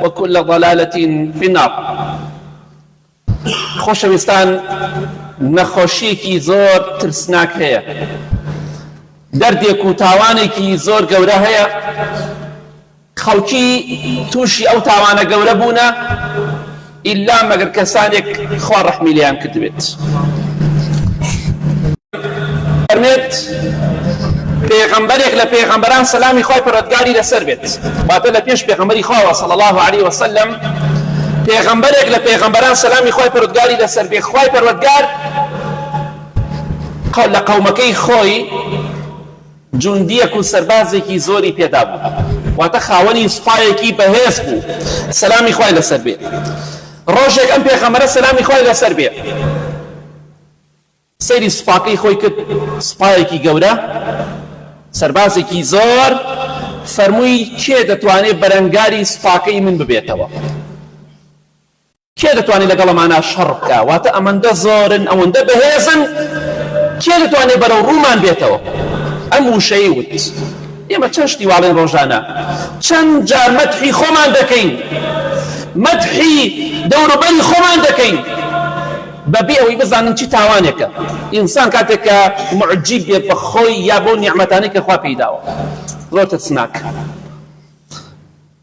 وكل ضلالة في النار. خۆشەویستان، نەخۆشیێکی زۆر ترسناک هەیە، دەردێک و تاوانێکی زۆر گەورە هەیە. خەڵکی تووشی ئەو تاوانە گەورە بوونە ئیلا مەگەر کەسانێک خوا ڕەحمی لێیان کردبێت. فەرمێت پێغەمبەرێک لە پێغەمبەران سەلامی خوای پەروەردگاری لەسەر بێت، واتە لە پێش پێغەمبەری خواوە صلی الله علیه وسلم، پێغەمبەرێک لە پێغەمبەران سەلامی خوای پەروەردگاری لەسەر بێت. خوای پەروەردگار لە قەومەکەی خۆی جوندیەک و سەربازێکی زۆری پێدا بوو، واتە خاوەنی سوپایەکی بەهێز بوو، سەلامی خوای لەسەر بێت. ڕۆژێک ئەم پێغەمبەرە سەلامی خوای لەسەر بێت سەیری سوپاکەی خۆی کرد، سوپایەکی گەورە، سەربازێکی زۆر. فەرمووی کێ دەتوانێت بەرەنگاری سوپاکەی من ببێتەوە؟ کێ دەتوانێت لەگەڵ ئەمانە شەڕ بکە؟ واتە ئەمەندە زۆرن، ئەوەندە بەهێزن، کێ دەتوانێت بەرەو ڕوومان بێتەوە؟ ئەم وشەی وت ئێمە چەند شتی واڵێن ڕۆژانە، چەند جار مەدحی خۆمان دەکەین، مەدحی دەوروبەری خۆمان دەکەین بەبێ ئەوەی بزانن چی تاوانێکە. ئینسان کاتێک کە معجب بێت بە خۆی یا بۆ نیعمەتانەی کە خوا پێیداوە، زۆر ترسناک.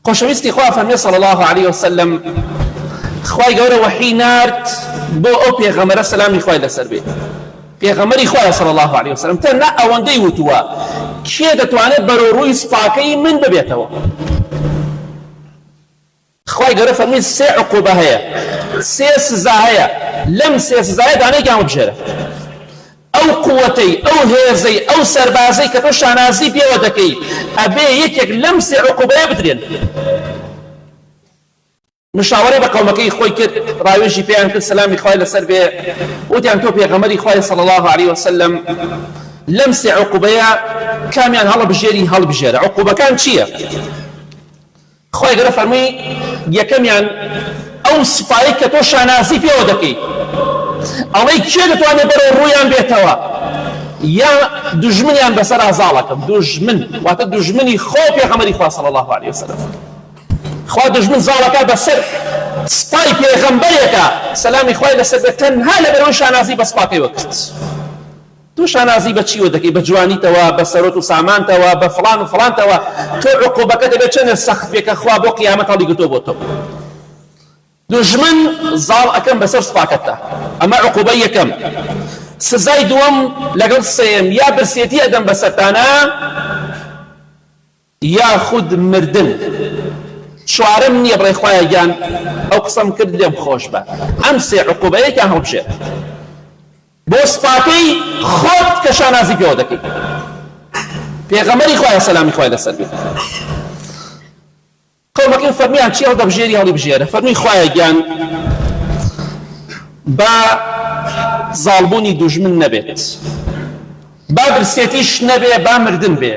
خۆشەویستی خوا فەرمێ صلی الله علیه وسلم، خوای گەورە وەحی نارد بۆ ئەو پێغەمبەرە سەلامی خوای لەسەر بێت، پێغەمبەری خوایە صلی الله علیه وسلم، تەنها ئەوەندەی وتووە کێ دەتوانێت بەرەو ڕووی سوپاکەی من ببێتەوە؟ خوای گەورە فەرمی سێ عقوبە هەیە، سێ سزا هەیە، لەم سێ سزایە دانەیەکیان وبژێرە. ئەو قووەتەی، ئەو هێزەی، ئەو سەربازەی کە تۆ شانازی پێوە دەکەی، ئەبێ یەکێک لەم سێ عقوبەیە بدرێن. مشاوەڕەی بە قەومەکەی خۆی کرد، ڕاوێژی پێیان کرد سەلامی خوای لەسەر بێ، وتیان تۆ پێغەمبەری خوای صلی الله علیه وسلم، لەم سێ عقوبەیە کامیان هەڵبژێری هەڵبژێرە؟ عقوبەکان چییە؟ خوای گەورە فەرمووی یەکەمیان ئەو سوپایی کە تۆ شانازی پێوە دەکەی، ئەڵەی کێ دەتوانێت بەرەو ڕوویان بێتەوە یا دوژمنیان بەسەر ئازاڵەکەم. دوژمن واتە دوژمنی خۆ پێغەمبەری خوا صلی الله علیه وسلم. خوا دژمن زاڵەکە بەسەر سپای پێغەمبەرێکە سەلامی خوای لەسەر بێت، تەنها لەبەرەوەی شانازی بە سوپاکەی وەکرد. تۆ شانازی بە چیوە دەکەی؟ بە جوانیتەوە، بە سەرۆت و سامانتەوە، بە فڵان و فڵانتەوە. تۆ عقوبەکە دەبێت چەندە سەخت بێت کە خوا بۆ قیامەت هەڵیگرتۆ بۆ تۆ. دژمن زاڵ ئەەکەم بەسەر سوپاکەتە، ئەمە عقوبە یەکەم. سزای دووەم لەگەڵ سێم، یا برسێتی ئەدەم بەسەرتانە یا خود مردن. چوارەم نییە بڵێ خوایە گیان ئەو قسەم کرد لێم خۆش بە. ئەم سێ عقوبەیەکیان هەڵبژێر بۆ سوپاکەی خۆت کە شانازی پێوە دەکەی. پێغەمبەری خوایە سەلامی خوای لەسەر بێت. قەومەکەی فەرمیان چی هەڵدەبژێری هەڵیبژێرە؟ فەرمی خوایە گیان با زاڵبوونی دوژمن نەبێت، با برسێتیش نەبێ، با مردن بێ.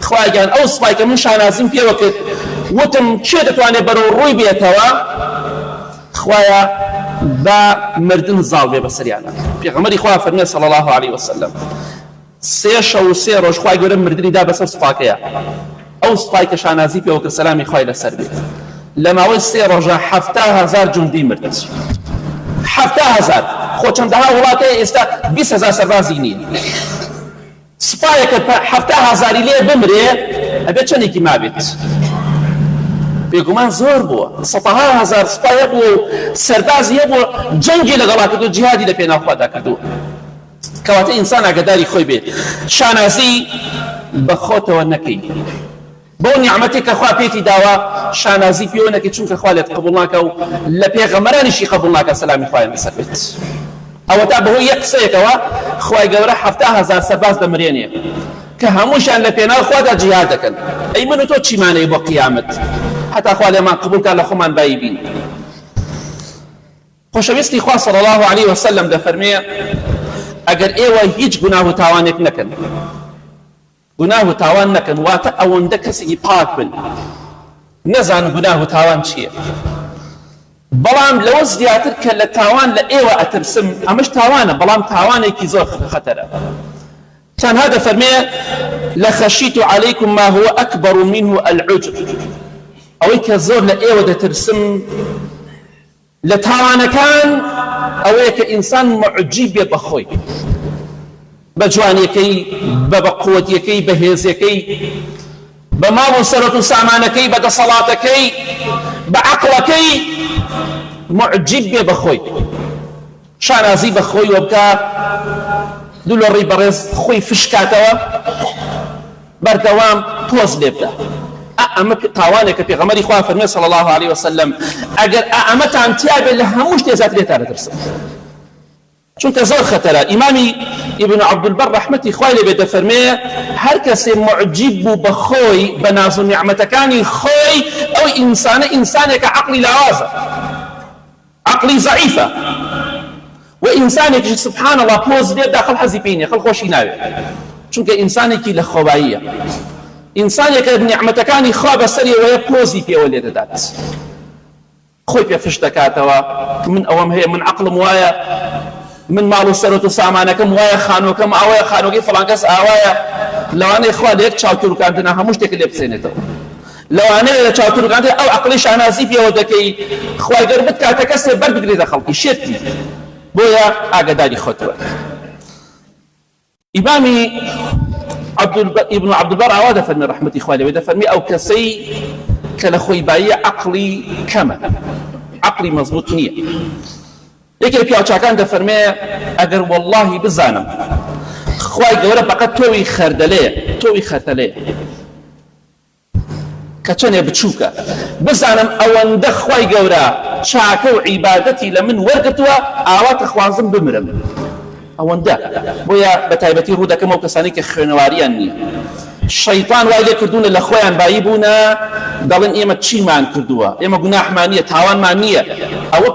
خوایە گیان ئەو سوپای کە من شانازیم پێوە کرد، وتم کێ دەتوانێت بەرەو ڕووی بێتەوە؟ خوایە با مردن زاڵ بێ بەسەریانە. پێغەمبەری خوا فەرمێ صلی الله علیه وسلم، سێ شەو و سێ ڕۆژ خوای گەورە مردنی دا بەسەر سوپاکەیە، ئەو سوپای کە شانازی پێوە کرد سەلامی خوای لەسەر بێت. لە ماوەی سێ ڕۆژە 70000 جوندی مرد. 70000 خۆ چەندەها وڵاتەیە ئێستا 20000 سەربازی نییە. سوپایەکە 70000 لێ بمرێ ئەبێت چەندێکی مابێت؟ بێگومان زۆر بووە، 100,000 سوپایە بوو، سەربازی هەبوو، جەنگی لەگەڵا کردو، جیهادی لە پێناوخوادا کردو. کەواتە ئینسان ئاگاداری خۆی بێت، شانازی بە خۆتەوە نەکەی. بۆ نیعمەتێک کە خوا پێتی داوە شانازی پێوە نەکەی، چونکە خوا لێت قبوڵ ناکە و لە پێغەمبەرانیشی قبوڵ ناکە سەلامی خوایان لەسەر بێت. ئەوە تا بەهۆی یەک قسەیەکەوە خوای گەورە 70000 سەرباز دەمرێنێ کە هەمووشیان لە پێناوخوادا جیهاد دەکەن. ئەی من و تۆ چیمانەیە بۆ قیامەت؟ حتا خوا لێمان قبول کات لە خۆمان بایی بین. خۆشەویستی خوا صلی الله علیه وسلم دەفەرمێ ئەگەر ئێوە هیچ گوناه و تاوانێک نەکەن، گوناه و تاوان نەکەن، واتە ئەوەندە کەسێکی پاک بن، نەزانن گوناه و تاوان چییە، بەڵام لەوە زیاتر کە لە تاوان لە ئێوە ئەترسم، ئەمەش تاوانە، بەڵام تاوانێکی زۆر خەتەرە. تەنها دەفەرمێ لەخەشیت عەلەیکم ما هو ئەکبەر منه العجب. ئەوەی کە زۆر لە ئێوە دەترسم لە تاوانەکان ئەوەیە کە ئینسان معجیب بێ بەخۆی، بە جوانیەکەی، بە بەقووەتیەکەی، بە هێزیەکەی، بە ماڵ و سەرەت و سامانەکەی، بە دەسەڵاتەکەی، بە عەقڵەکەی معجیب بێ بەخۆی، شانازی بەخۆی وە بکە، دوو لە ڕێی بەڕێز خۆی فشکاتەوە، بەردەوام تۆز لێ بدە. ئەمە تاوانێکە پێغەمبەری خوا فەرمێ صلی الله علیه وسلم ئەگەر ئەمەتان تیا بێت لە هەموو شتێ زیاتر لێتان دەترسن، چونکە زۆر خەتەرە. ئیمامی ئیبن عەبدولبەر ڕەحمەتی خوای لێ بێ دەفەرمێ هەر کەسێ معجیب بوو بە خۆی، بە ناز و نیعمەتەکانی خۆی، ئەو ئینسانە ئینسانێکە عەقڵی لاوازە، عەقڵی زەعیفە، و ئینسانێکی سبحان الله پۆز لێ بدا خەڵ حەزی پێی نییە، خەڵ خۆشی ناوێت، چونکە ئینسانێکی لە خۆباییە، ئینسانێکە نیعمەتەکانی خوا بەسەری ئەوەیە پۆزی پێوە لێ دەدات، خۆی پێ فش دەکاتەوە، من ئەوەم هەیە، من عەقڵم وایە، من ماڵ و سەرەت و سامانەکەم وایە، خانووەکەم ئاوایە، خانووەکەی فڵان کەس ئاوایە، لەوانەیە خوا لە یەک چاوتروکاندنە هەموو شتێک لێ بسێنێتەوە، لەوانەیە لە چاوتروکاندنە ئەو عەقڵی شانازی پێوە دەکەی، خوای گەر بتکاتە کەسێ بەربگرێتە خەڵکی شێتی، بۆیە ئاگاداری خۆت بە. ئیمامی ابن عەبدولبەر ئاوا دەفەرمێ ڕەحمەتی خوای لێ بێ، دەفەرمێ ئەو کەسەی کە لە خۆی باییە عەقڵی کەمە، عەقڵی مەزبوط نییە. یەکێ لە پیاوچاکان دەفەرمێ ئەگەر وەڵڵاهی بزانم خوای گەورە فەقەت تۆوی خەردەلەیە، تۆوی خەرتەلەیە کە چەندێ بچووکە، بزانم ئەوەندە خوای گەورە چاکە و عیبادەتی لە من وەرگرتووە ئاوا خوازم بمرم، ئەوەندە. بۆیە بە تایبەتی ڕوو دەکەم ئەو کەسانی کە خوێنەواریان نییە، شەیطان وای لێ کردوونە لە خۆیان بایی بوونە، دەڵێن ئێمە چیمان کردووە، ئێمە گوناحمان نییە، تاوانمان نییە. ئەوە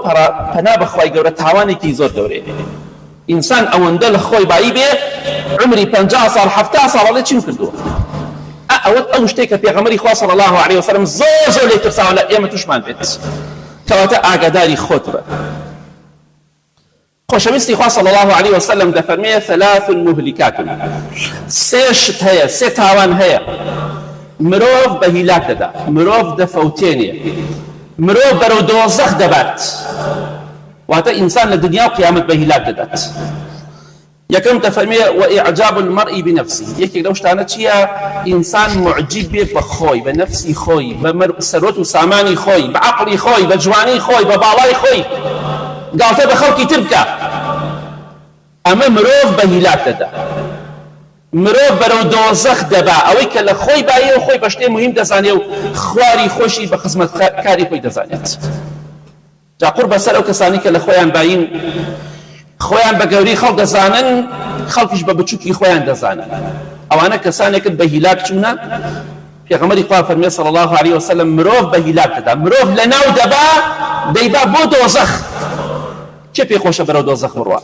پەنا بە خوای گەورە تاوانێکی زۆر گەورەیە. ئینسان ئەوەندە لە خۆی بایی بێ عمری 50 ساڵ 70 ساڵ ئەڵێ چیم کردووە، ئەوە ئەو شتێک کە پێغەمبەری خوا صلی الله علیه وسلم زۆر زۆر لێ ترساوە لە ئێمە توشمان بێت، کەواتە ئاگاداری خۆت بە. خۆشەویستی خوا صلی الله علیه وسلم دەفەرمێ ثلاث مهلكات، سێ شت هەیە، سێ تاوان هەیە، مرۆڤ بە هیلاک دەدا، مرۆڤ دەفەوتێنێ، مرۆڤ بەرەو دۆزەخ دەبات، واتە ئینسان لە دنیا و قیامەت بە هیلاک دەدات. یەکەم دەفەرمێ وإعجاب المرء بنفسه، یەکێک لەو شتانە چییە؟ ئینسان معجب بێ بە خۆی، بە نەفسی خۆی، بە سەرۆت و سامانی خۆی، بە عەقڵی خۆی، بە جوانی خۆی، بە باڵای خۆی، گاڵتە بە خەڵکی تر بکە. ئەمە مرۆڤ بە هیلاک دەدا، مرۆڤ بەرەو دۆزەخ دەبا، ئەوەی کە لە خۆی بایە و خۆی بە شتێ مهم دەزانێ و خواری خۆشی بە خزمەتکاری خۆی دەزانێت. جا قورب بەسەر ئەو کەسانی کە لە خۆیان باین، خۆیان بە گەوری خەڵک دەزانن، خەڵکیش بە بچووکی خۆیان دەزانن، ئەوانە کەسانێکن بە هیلاک چوونە. پێغەمبەری خوا فەرمێ صلی الله علیه وسلم مرۆڤ بە هیلاک دەدا، مرۆڤ لەناو دەبا دەیبا بۆ دۆزەخ. چێ پێی خۆشە بەرەو دۆزەخ بڕوا؟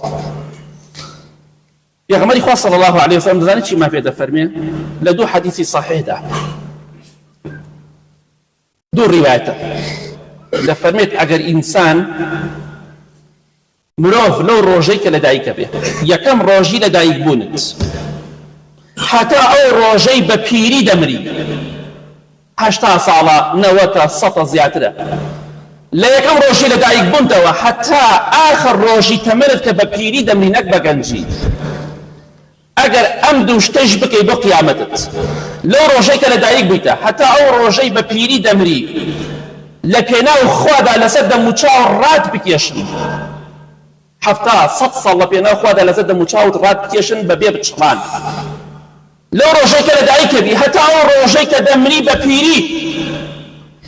پێغەمبەری خوا صلی الله علیه وسلم دەزانێت چی ما پێ دەفەرمێ لە دوو حەدیثی صحیحدا، دوو ڕیوایەتە دەفەرمێت ئەگەر ئینسان مرۆڤ لەو ڕۆژەی کە لە دایکە بێ، یەکەم ڕۆژی لە دایک بوونت هەتا ئەو ڕۆژەی بە پیری دەمری، 80 ساڵە، 90 100 زیاترە، لە یەکەم ڕۆژی لە دایک بوونتەوە هەتا ئاخر ڕۆژی تەمەنت کە بە پیری دەمری، نەک بە گەنجی. ئەگەر ئەم دوو شتەش بکەی بۆ قیامەتت، لەو ڕۆژەی کە لە دایک بوویتە هەتا ئەو ڕۆژەی بە پیری دەمری، لە پێناو خوادا لەسەر دەم و چاو ڕات بکێشن، 70 100 ساڵ لە پێناو خوادا لەسەر دەم و چاوت ڕات بکێشن بەبێ بچڕان، لەو ڕۆژەی کە لە دایکە بی هەتا ئەو ڕۆژەی کە دەمری بە پیری،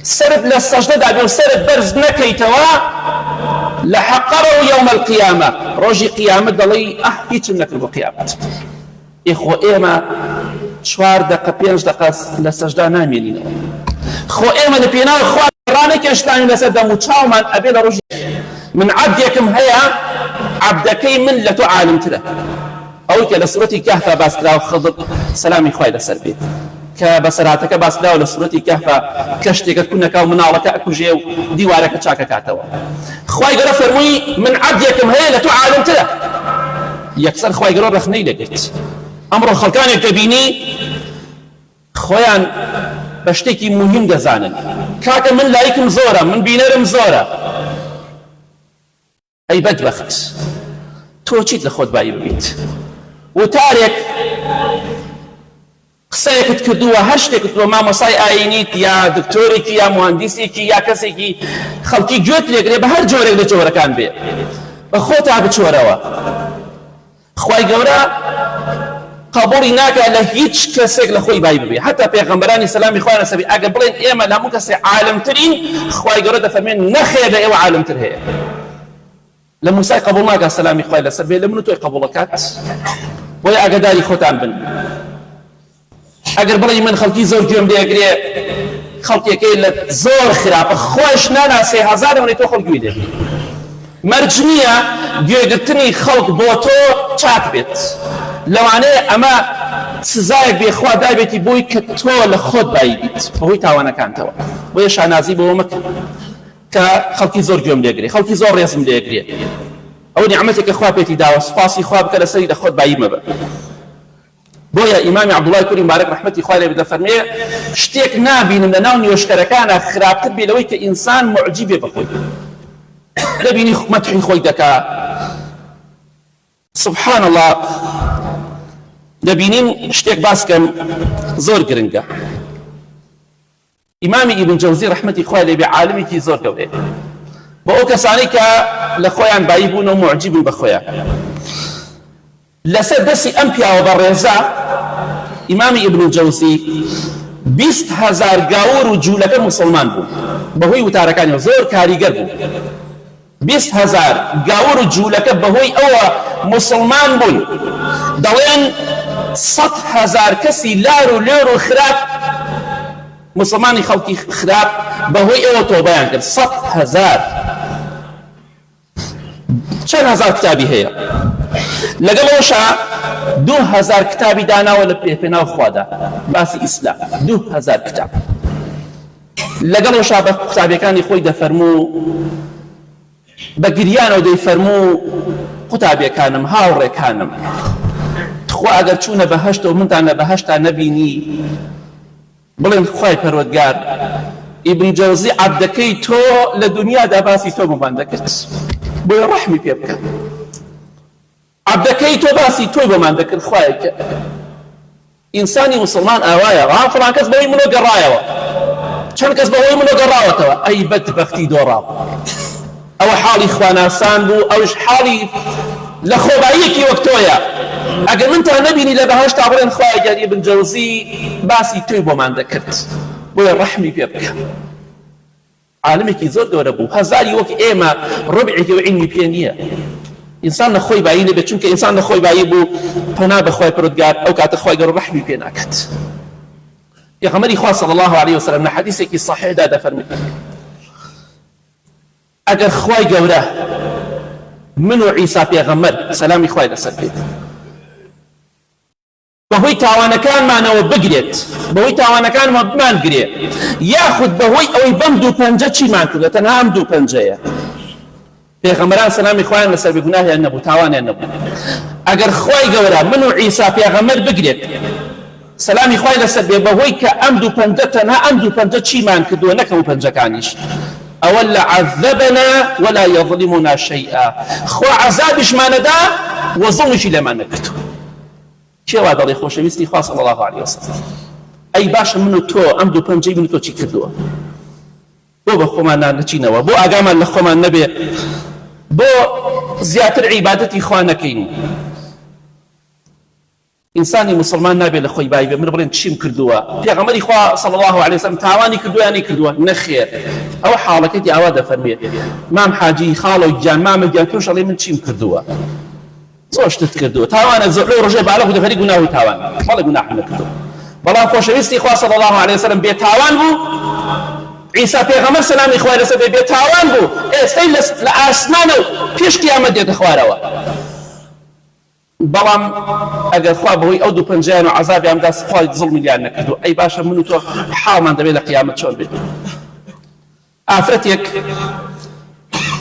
سرت لە سەجدەدا بێ و سرت بەرز نەکەیتەوە، لە حەقەرەوە یەومە القیامە، ڕۆژی قیامەت دەڵێی هیچم نەکرد بۆ قیامەت. خۆ ئێمە 4 دقە 5 دقە لە سەجدا نامێنینەوە، خۆ ئێمە لە پێناو خوا ڕانەکێشتانی لەسەر دەم و چاومان ئەبێ لە ڕۆژی من عەبدێکم هەیە، عەبدەکەی من لە تۆ عالمترە، ئەوەی کە لە سوورەتی کەهفە باس کراوە، خضر سەلامی خوای لەسەر بێت، کە بەسەراتەکە باس کراوە لە سوورەتی کەهفە، کە شتێکە کوونەکە و مناڵەکە ئەکوژێ و دیوارەکە چاکە کاتەوە. خوای گەورە فەرمووی من عەبدێکم هەیە لە تۆ عالمترە، یەکسەر خوای گەورە ڕەخنەی لەگرت. ئەمڕۆ خەڵکانێک دەبینی خۆیان بە شتێکی مهم دەزانن. کاکە من لایکم زۆرە، من بینەرم زۆرە. ئەی بەدبەخت، تۆ چیت لە خۆت بایی ببیت؟ وتارێک قسەیەکت کردووە، هەر شتێکت بۆ مامۆسای ئاینیت یا دکتۆرێکی یا مهندسێکی یا کەسێکی خەڵکی گوێت لێگرێ بە هەر جۆرێک لە جۆرەکان بێ، بە خۆتا بچۆرەوە. خوای گەورە قبوڵی ناکات لە هیچ کەسێک لە خۆی بای ببێ، حتا پێغەمبەرانی سەلامی خوا لەسەر ئەگەر بڵێن ئێمە لە هەموو کەسێ عالمترین، خوای گەورە دەفەرمێن نەخێر لە ئێوە عالمتر هەیە. لە موسای قبوڵ ناکات سەلامی خوای لەسەر بێ، لە من و تۆی قبوڵەکات. بۆیە ئاگاداری خۆتان بن. ئەگەر بڵێ من خەڵکی زۆر گوێم لێگرێ، خەڵکێکی لە زۆر خراپە خۆش ناناسێ هەزار وەنی تۆ خەڵک گوێ دێبی. مەرج نییە گوێگرتنی خەڵک بۆ تۆ چاک بێت، لەوانەیە ئەمە سزایەک بێخوا دابێتی بۆی کە تۆ لە خۆت بایی بیت بەهۆی تاوانەکانتەوە. بۆیە شانازی بەوە مەکە کە خەڵکی زۆر گوێم لێگرێ، خەڵکی زۆر ڕێزم لێگرێ. ئەو نیعمەتێکە خوا پێتی داوە، سوپاسی خوا بکە لەسەری لە خۆت بایی مەبە. بۆیە ئیمامی عەبدوڵای کوڕی مبارەک ڕەحمەتی خوای لێ بێ دەفەرمێ شتێک نابینم لە ناو نیوەشکەرەکانە خراپتر بێ لەوەی کە ئینسان معجی بێ بەخۆی، دەبینی مەدحی خۆی دەکا. سبحان الله، دەبینین شتێک باسکەم زۆر گرنگە. ئیمامی ئیبن جەوزی ڕەحمەتی خوای لێ بێ عالمێکی زۆر گەورەیە بۆ ئەو کەسانەی کە لە خۆیان بایی بوون و معجی بوون بە خۆیان. لەسەر دەستی ئەم پیاوە بەڕێزە ئیمامی ئیبن جەوزی 20,000 گاور و جوولەکە موسڵمان بوون بەهۆی وتارەکانی زۆر کاریگەر بوون. 20,000 گاور و جوولەکە بەهۆی ئەوە موسڵمان بوون. دەڵێن 100,000 کەسی لار و لێر و خراپ مسلمانی خەڵکی خراپ بەهۆی ئەوە تۆبەیان کرد. 100,000 چەند هەزار کتابی هەیە، لەگەڵەوەشە 2,000 کتابی داناوە لە پێناو خوادا باسی ئیسلام. 2,000 کتاب لەگەڵەوەشە بە قوتابیەکانی خۆی دەفەرموو، بە گریانەوە دەیفەرموو قوتابیەکانم، هاوڕێکانم، خوا ئەگەر چوونە بەهەشتەوە منتان لە بەهەشتا نەبینی بڵێن خوای پەروەردگار ئیبن جەوزی عەبدەکەی تۆ لە دنیادا باسی تۆ بۆمان دەکرد، بۆیە ڕەحمی پێ بکە. عەبدەکەی تۆ باسی تۆی بۆمان دەکرد خوایە کە ئینسانی موسڵمان ئاوایە ڕا فڵان کەس بەهۆی منۆ گەڕایەوە، چەند کەس بەهۆی منۆ گەڕاوەتەوە. ئەی بەدبەختی دۆڕاو، ئەوە حاڵی خواناسان بوو، ئەوش حاڵی لە خۆباییەکی وەک تۆیە. ئەگەر منتان نەبینی لە بەهەشتا بڵێن خوای گەر ئیبن جەوزی باسی تۆی بۆمان دەکرد، بۆیە ڕەحمی پێ بکە. عالمێکی زۆر گەورە بوو، هەزاری وەک ئێمە ڕبعێکی و عیلمی پێ نییە. ئینسان لە خۆی بایی نەبێت، چونکە ئینسان لە خۆی بایی بوو پەنا بە خوای پەروەردگار ئەو کاتە خوای گەورە ڕەحمی پێ ناکات. پێغەمبەری خوا صلی الله علیه وسلم لە حەدیثێکی صحیحدا دەفەرمێت ئەگەر خوای گەورە من و عیسا پێغەمبەر سەلامی خوای لەسەر بێت بەهۆی تاوانەکانمانەوە بگرێت، بەهۆی تاوانەکانمان بمانگرێ، یاخود بەهۆی ئەوەی بەم دوو پەنجە چیمان کردە، تەنها ئەم دوو پەنجەیە. پێغەمبەران سەلامی خوایان لەسەر بێ گوناهیان نەبوو، تاوانیان نەبوو. ئەگەر خوای گەورە من و عیسا پێغەمبەر بگرێت سەلامی خوای لەسەر بێ بەهۆی کە ئەم دوو پەنجە تەنها ئەم دوو پەنجە چیمان کردووە نەکەم پەنجەکانیش، ئەوە لعذبنا ولا يظلمنا شيئا، خوا عذابشمانەدا وە زوڵمیشی لێمان نەکردووە. کێوا دەڵێ خۆشەویستی خوا صلی الله علیه وسلم ئەی باشە من و تۆ ئەم دوو پەنجەی من و تۆ چی کردووە؟ بۆ بە خۆمان ناچینەوە، بۆ ئاگامان لە خۆمان نەبێ، بۆ زیاتر عیبادەتی خوا نەکەین. ئینسانی مسلمان نابێت لە خۆی بای بێ من بڵێن چیم کردووە. پێغەمبەری خوا صلی الله علیه وسلم تاوانی کردووە یان نەکردووە؟ نەخێر. ئەوە حاڵەکەی ئاوا دەفەرمێت مام حاجی خاڵۆ گیان مامە گیان تۆش ئەڵێ من چیم کردووە؟ زۆر شتت کردووە، تاوانە زۆر ڕۆژێ باڵغ و دەفەری گوناه و تاوان، بەڵێ گوناه نەکردووە. بەڵام خۆشەویستی خوا صلی الله علیه وسلم بێ تاوان بوو، عیسا پێغەمبەر سەلامی خوای لەسەر بێ بێ تاوان بوو، ئێستەی لە ئاسمانە و پێش قیامەت دێتە خوارەوە. بەڵام ئەگەر خوا بەهۆی ئەو دوو پەنجەیان و عەزابیاندا خوای زوڵمیان نەکردو، ئەی باشە من و تۆ حاڵمان دەبێت لە قیامەت چۆن بێت. ئافرەتێک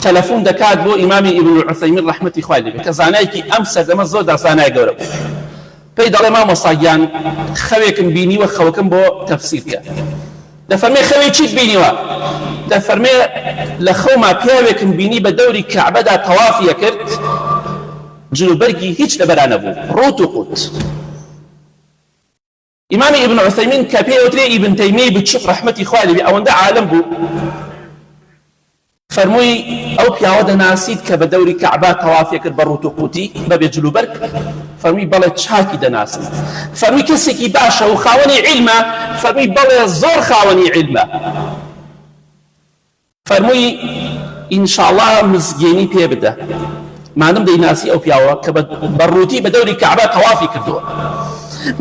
تەلەفۆن دەکات بۆ ئیمامی ئیبن عوثەیمین ڕەحمەتی خوای لێ بێ کە زانایەکی ئەم سەردەمە زۆر زانای گەورە بوو. پێی دەڵێ مامۆستاگیان خەوێکم بینیوە خەوەکەم بۆ تەفسیر کرد. دەفەرمێ خەوی چیت بینیوە؟ دەفەرمێ لە خەوما پیاوێکم بینی بە دەوری کەعبەدا تەوافیە کرد جلوبەرگی هیچ لەبەرا نەبوو ڕوت و قوت. ئیمامی ئیبن عوثەیمین کە پێوترێ ئیبن تەیمیە بچووک ڕەحمەتی خوا لێبێ ئەوەندە عالم بوو فەرمووی ئەو پیاوە دەناسیت کە بە دەوری کەعبا تەوافیە کرد بە ڕوت و قوتی بەبێ جلوبەرگ؟ فەرمووی بەڵێ چاکی دەناسم. فەرمووی کەسێکی باشە و خاوەنی عیلمە؟ فەرمووی بەڵێ زۆر خاوەنی عیلمە. فەرمووی ئینشاءڵڵا مزگێنی پێ بدە مادەم دەیناسی ئەو پیاوە کە بە ڕووتی بە دەوری کەعبا تەوافی کردووە،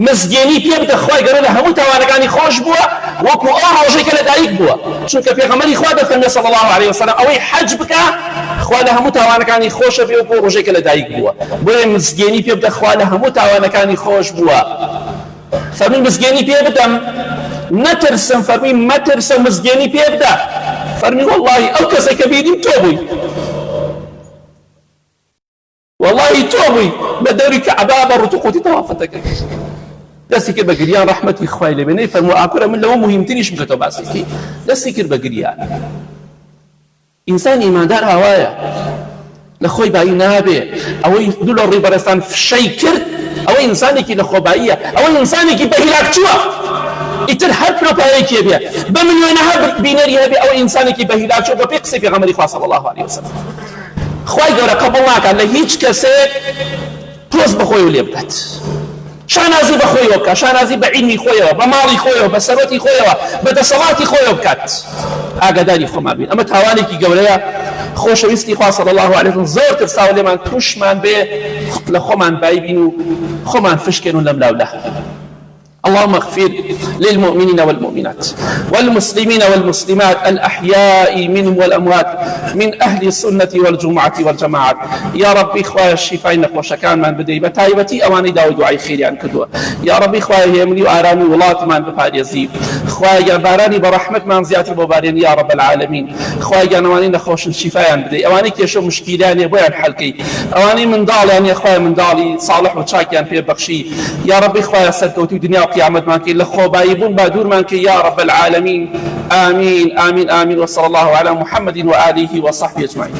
مزگێنی پێ بدە خوای گەورە لە هەموو تاوانەکانی خۆش بووە وەکو ئەو ڕۆژەی کە لەدایک بووە، چونکە پێغەمبەری خوا دەفەرمێ صلی الله علیه وسلم ئەوەی حەج بکە خوا لە هەموو تاوانەکانی خۆشە بێ وەکو ڕۆژەی کە لەدایک بووە، بۆیە مزگێنی پێ بدە خوا لە هەموو تاوانەکانی خۆش بووە. فەرمووی مزگێنی پێ بدەم نەترسم، فەرمووی مەترسە مزگێنی پێ بدە. فەرمووی وەڵڵاهی ئەو کەسێک کە بینیم تۆ بووی، والله توبي بدوري كعبا برتو قوتي توافتك دستي كر بقريان رحمتي خوي لبني فالمؤاكرة من لو مهمتنيش بكتو باسكي دستي كر بقريان إنسان إيمان دار هوايا لخوي باي نابي أو يدل الريبرستان في شيء كرت أو إنساني كي لخو بايا أو إنساني كي بهلاك شوا يترحب له بايك يبيا بمن وينها بيناري هبي أو إنساني كي بهلاك شوا بيقصي في غمر إخوة صلى الله عليه وسلم خوای گەورە قبول ناکات لە هیچ کەسێک تۆز بەخۆی و لێ بکات، شانازی بەخۆیەوە بکات، شانازی بە عیلمی خۆیەوە، بە ماڵی خۆیەوە، بە سەرەتی خۆیەوە، بە دەسەڵاتی خۆیەوە بکات. ئاگاداری خۆمان بین ئەمە تاوانێکی گەورەیە. خۆشەویستی خوا صلی الله علیه وسلم زۆر ترساوە لێمان تووشمان بێ لە خۆمان بای بین و خۆمان فشکێن و لەم لاولە. اللهم اغفر للمؤمنين والمؤمنات والمسلمين والمسلمات الأحياء منهم والأموات من أهل السنة والجمعة والجماعات يا ربي إخوة الشفاء نخوش كان من بدي بتايبتي أواني داود دعاء خير عن كدوة يا ربي إخوة يملي وآرامي ولات من بفعل يزيد إخوة يا باراني برحمة من زيادة ببارين يا رب العالمين إخوة يا نواني نخوش الشفاء عن بدي أواني كيشو مشكلان يبوي عن حلقي أواني من ضالي يعني إخوة من ضالي صالح وشاكي عن في بخشي يا ربي إخوة سلكوتي دنيا قيامت مانك لخوبايبون بادور مانك يا رب العالمين آمين آمين آمين وصلى الله على محمد وآله وصحبه أجمعين.